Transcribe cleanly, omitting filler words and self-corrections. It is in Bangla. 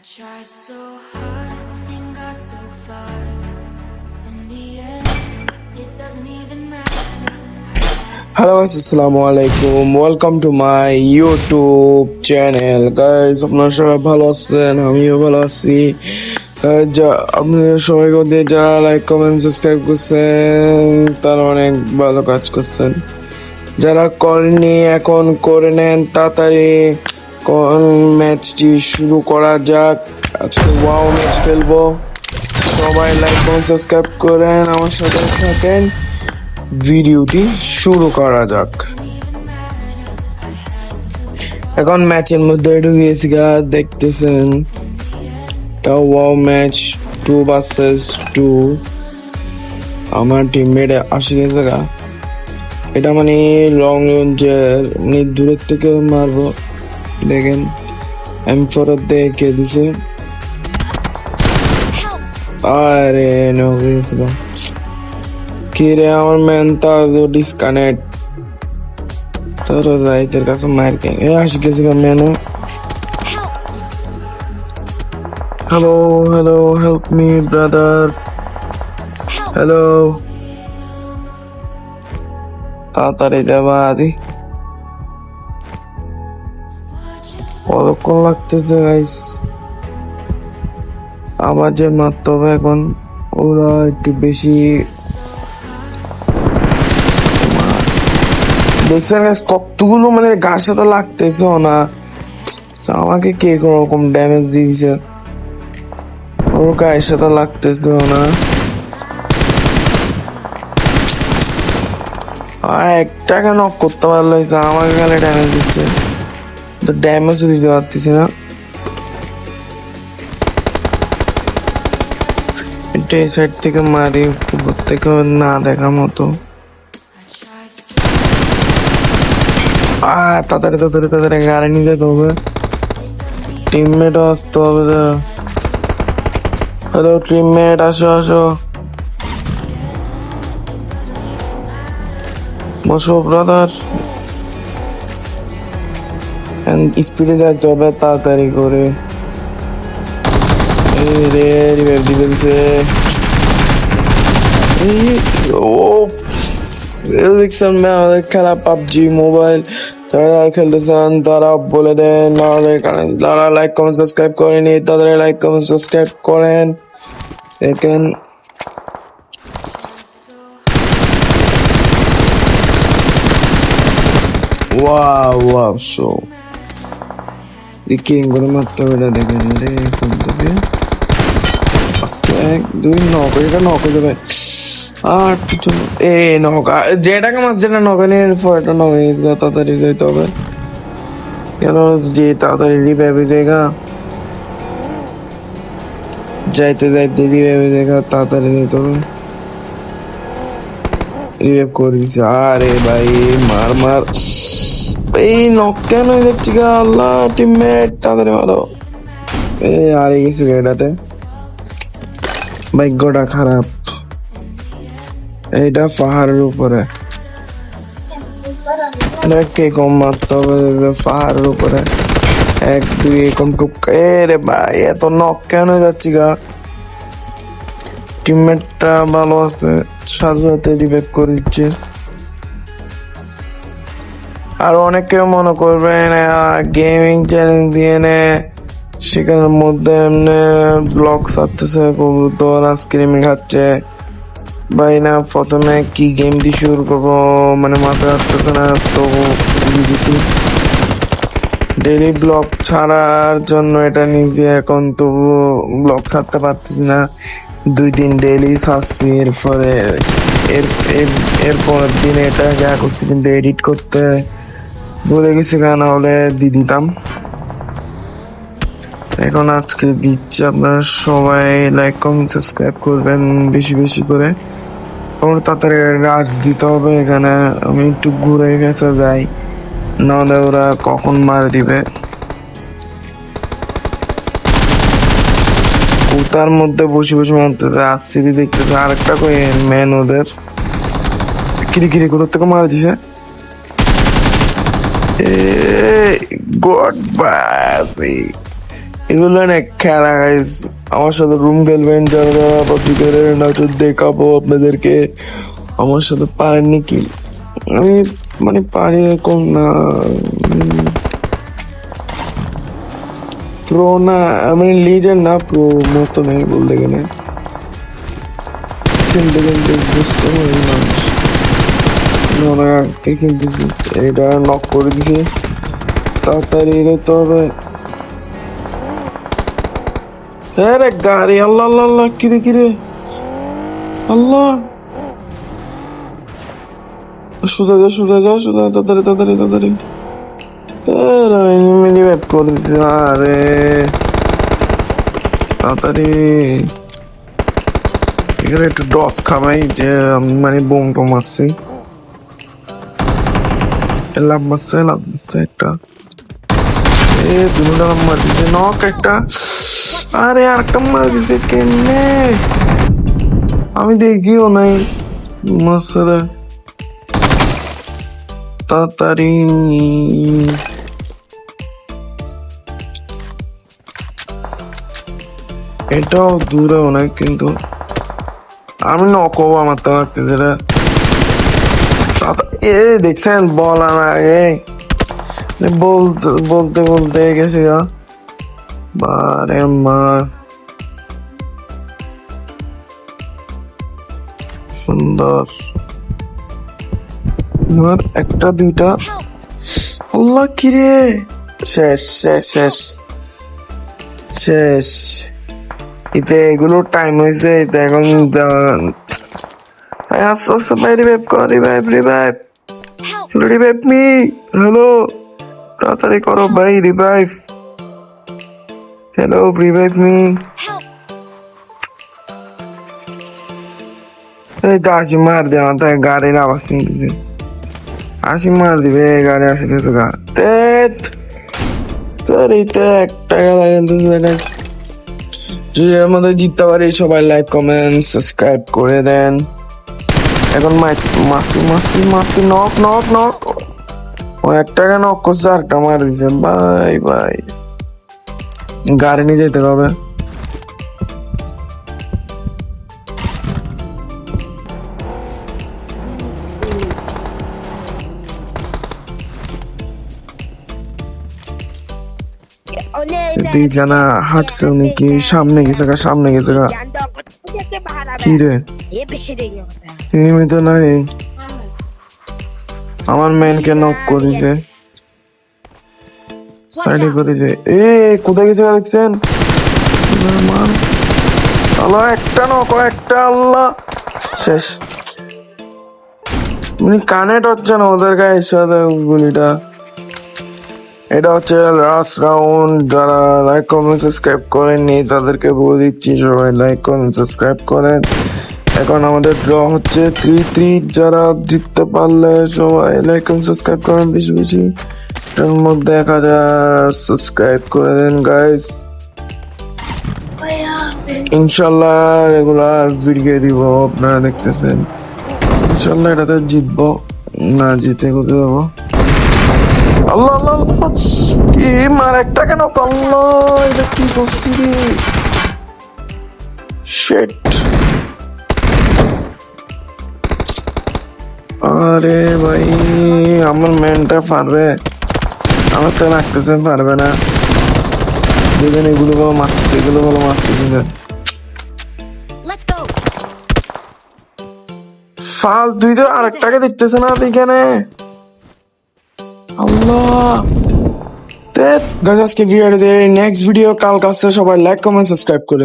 tried so hard and got so far. In the end, it doesn't even matter. Hello guys, assalamu alaikum. Welcome to my YouTube channel. Guys, আপনারা সবাই ভালো আছেন? আমিও ভালো আছি। আপনারা সবাইকে যারা লাইক কমেন্ট সাবস্ক্রাইব করছেন তারা অনেক ভালো কাজ করছেন। যারা করেননি এখন করে নেন তাড়াতাড়ি। ম্যাচটি শুরু করা যাক। আজকে ওয়াও ম্যাচ খেলবো। সবাই লাইক কমেন্ট সাবস্ক্রাইব করেন, আমার সাথে থাকেন। ভিডিওটি শুরু করা যাক। এখন ম্যাচের মধ্যে ঢুকে গেছি গা, দেখতেছেন এটা ওয়াও ম্যাচ 2 vs 2। আমার টিমমেট আসে গেছে গা। এটা মানে লং রেঞ্জের, মানে দূরের থেকে মারবো। দেখেন M4 দেখে দিছে। আরে নগেছিল কিরে আমার ম্যান তাজো ডিসকানেক্ট তোর রাইতের কাছে মার কে আসি গেছে ম্যানে। Hello hello help me brother, hello তাড়াতাড়ি যাবা আদি। কতক্ষণ লাগতেছে গাইস, আবার যে মারতে হবে এখন। ওরা একটু বেশি দেখছেন কতগুলো মানে গার সাথে লাগতেছে না। আমাকে কে কোন রকম ড্যামেজ দিয়েছে, ওর গায়ের সাথে লাগতেছে না। একটাকে নক করতে পারলো, আমাকে গালে ড্যামেজ দিচ্ছে, তো ড্যামেজও দিতে পারতেছি না। এটা এই সাইড থেকে মারি, উপর থেকে না দেখার মতো। তাড়াতাড়ি তাড়াতাড়ি তাড়াতাড়ি গাড়ি নিয়ে যেতে হবে, টিমমেটও আসতে হবে। হ্যালো টিমমেট, আসো আসো, বসো ব্রাদার। স্পিডে যাইতে হবে তাড়াতাড়ি করে। রে রিভাইভ দিবেছে। দেখছেন আমাদের খেলা পাবজি মোবাইল, যারা খেলতেছেন তারা বলে দেন, যারা লাইক কমেন্ট সাবস্ক্রাইব করেনি তাদের লাইক কমেন্ট সাবস্ক্রাইব করেন। দেখেন ওয়াও ওয়াও শো দিকে করে মারতে হবে। এটা দেখেন রে কোন থেকে আস্তে 1 2 নক, এটা নক হয়ে যাবে। আর কিছু এ নক যেটাকে মাছ যেটা নকানি ফটো নক হয়ে গেছে। তাড়াতাড়ি যাইতে হবে, কেন যে তাড়াতাড়ি রিভাইভে জায়গা যাইতে যাইতে রিভাইভে জায়গা তাড়াতাড়ি যাইতে হবে। রিভাইভ করে দিছে। আরে ভাই মার মার, এই নক কেন হয়ে যাচ্ছে গা। আল্লাহ টিমমেট তাড়াতাড়ি মারো। আরে গেছে এটাতে, ভাগ্যটা খারাপ। এইটা পাহাড়ের উপরে, কে কম মারতে হবে পাহাড়ের উপরে। 1 2 কম টুক। রে ভাই এত নক কেন হয়ে যাচ্ছি গা। টিমমেটটা ভালো আছে, সাথে সাথে রিভাইভ করে দিচ্ছে। আর অনেকে মনে করবেন গেমিং চ্যানেল দিয়ে সেখানের মধ্যে এমনি ব্লগ ছাড়তেছে, কবুতর আইসক্রিম খাচ্ছে। ভাই না, প্রথমে কি গেম দিয়ে শুরু করবো মানে মাথায় আসতেছে না, তো দিছি ডেইলি ব্লগ ছাড়ার জন্য এটা নিজে এখন তো ব্লগ ছাড়তে পারতেছি না। 2 দিন ডেইলি ছাড়ছি, এরপরে এরপরের দিন এটা যা করছি, কিন্তু এডিট করতে ভুলে গেছি, না হলে দিয়ে দিতাম। এখন আজকে দিচ্ছি, আপনারা সবাই লাইক কমেন্ট সাবস্ক্রাইব করবেন বেশি বেশি করে। ওর তাড়াতাড়ি রাজ দিতে হবে এখানে। আমি একটু ঘুরে গেছে যাই, নাহলে ওরা কখন মার দিবে। তার মধ্যে বসে বসে মারতেছে, আসছিবি দেখতেছে। আরেকটা কই ম্যান ওদের কিরি কিরি কোথার থেকে মারা দিছে। গড বাসি এগুলো অনেক খেলা গাইস। আমার সাথে রুম খেলবেন যারা যারা পাবজি খেলেন, হয়তো দেখাবো আপনাদেরকে। আমার সাথে পারেননি কি, আমি মানে পারি এরকম না, প্রো না, আমি লিজেন্ড না, প্রো মতো নেই বলতে গেলে। খেলতে খেলতে বুঝতে পারি মানুষ খেলতেছি, এটা নক করে দিছি, তাড়াতাড়ি যেতে হবে। হ্যাঁ রে গাড়ি, আল্লাহ আল্লাহ আল্লাহ, কিরে কিরে, আল্লাহ, সোজা যা সোজা যা সোজা, তাড়াতাড়ি তাড়াতাড়ি তাড়াতাড়ি। মিনি ব্যাপ করে দিছি, আরে তাড়াতাড়ি। এখানে একটু ডস খামাই যে আমি মানে বোম টোম মারছি, লাভ মারছে একটা, দুটা লাভ মার দিছে, নক একটা, আরে আর একটা মার দিছে কেমনে, আমি দেখিও নাই মারছে। তাড়াতাড়ি এটাও দূরে অনেক, কিন্তু আমি নকব আমার তো লাগতেছে রে। এ দেখছেন বলা না আগে, বলতে বলতে বলতে গেছে গা, বারে মা সুন্দর। এবার একটা দুইটা, আল্লাহ কিরে, শেষ শেষ শেষ শেষ। এতে এগুলো টাইম হয়েছে, এতে এখন আস্তে আস্তে ভাই রিভাইভ কর, revive revive, hello revive me, hello তাড়াতাড়ি করো ভাই রিভাইভ, হ্যালো রিভাইভ মি। এই তো আসি মার দে, আমার তাই গাড়ির আওয়াজ শুনতেছি, আসি মার দিবে, গাড়ি আসে গেছে গা, তেত তোর এইতে একটা খেলা খেলতেছে দেখাচ্ছি। যদি এর মধ্যে জিততে পারি সবাই লাইক কমেন্ট সাবস্ক্রাইব করে দেন। এখন মাসি মাসি মাসি নক নক নক, ও একটাকে নক করছে, আরেকটা মার দিছে, বাই বাই। গাড়ি নিয়ে যেতে হবে। তুই জানা হাঁটছে নাকি, সামনে গেছে গা, সামনে গেছে গা, কি রে এনিমি তো নাই, আমার ম্যানকে নক করেছে, সাইডে করেছে, এ কোথায় গেছে দেখছেন, আল্লাহ একটা নক, একটা, আল্লাহ শেষ। মানে কানেক্ট হচ্ছে না ওদের গায়ের সাথে গুলিটা। এটা হচ্ছে লাস্ট রাউন্ড, যারা লাইক কমেন্ট সাবস্ক্রাইব করেননি তাদেরকে বলে দিচ্ছি সবাই লাইক কমেন্ট সাবস্ক্রাইব করেন। এখন আমাদের ড্র হচ্ছে 3-3, যারা জিততে পারলে সবাই লাইক কমেন্ট সাবস্ক্রাইব করেন বেশি বেশি, এটার মধ্যে 1000 সাবস্ক্রাইব করে দেন গাইস। ইনশাল্লাহ রেগুলার ভিডিও দিব, আপনারা দেখতেছেন, ইনশাল্লাহ এটাতে জিতবো, না জিতে কোথায় যাবো। আল্লাহ আল্লাহ আল্লাহ, কি মার একটা কেন করলো, এটা কি করছি রে, শিট। আরে ভাই আমার ম্যানটা পারবে, আমার তো লাগতেছে পারবে না, দেখেন এগুলো বলো মারতেছে, এগুলো বলো মারতেছে, ফাল দুই তো আরেকটাকে দেখতেছে না এখানে, আল্লাহ। গাইস আজকে ভিডিও নেক্সট ভিডিও কাল কাছে, সবাই লাইক কমেন্ট সাবস্ক্রাইব করে